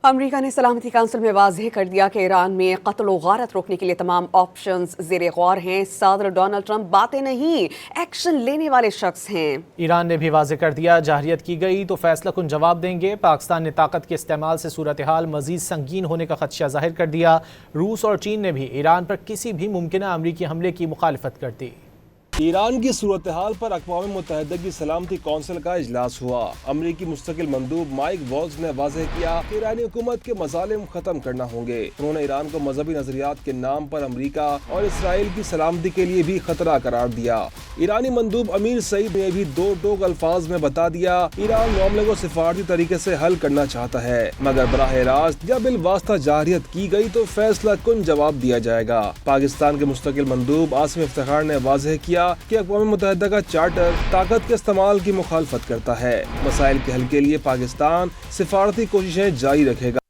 امریکہ نے سلامتی کونسل میں واضح کر دیا کہ ایران میں قتل و غارت روکنے کے لیے تمام آپشنز زیر غور ہیں۔ صدر ڈونلڈ ٹرمپ باتیں نہیں، ایکشن لینے والے شخص ہیں۔ ایران نے بھی واضح کر دیا جارحیت کی گئی تو فیصلہ کن جواب دیں گے۔ پاکستان نے طاقت کے استعمال سے صورتحال مزید سنگین ہونے کا خدشہ ظاہر کر دیا۔ روس اور چین نے بھی ایران پر کسی بھی ممکنہ امریکی حملے کی مخالفت کر دی۔ ایران کی صورتحال پر اقوام متحدہ کی سلامتی کونسل کا اجلاس ہوا۔ امریکی مستقل مندوب مائک والز نے واضح کیا کہ ایرانی حکومت کے مظالم ختم کرنا ہوں گے۔ انہوں نے ایران کو مذہبی نظریات کے نام پر امریکہ اور اسرائیل کی سلامتی کے لیے بھی خطرہ قرار دیا۔ ایرانی مندوب امیر سعید نے بھی دو ٹوک الفاظ میں بتا دیا، ایران معاملے کو سفارتی طریقے سے حل کرنا چاہتا ہے، مگر براہ راست یا بالواسطہ جارحیت کی گئی تو فیصلہ کن جواب دیا جائے گا۔ پاکستان کے مستقل مندوب عاصم افتخار نے واضح کیا کہ اقوام متحدہ کا چارٹر طاقت کے استعمال کی مخالفت کرتا ہے۔ مسائل کے حل کے لیے پاکستان سفارتی کوششیں جاری رکھے گا۔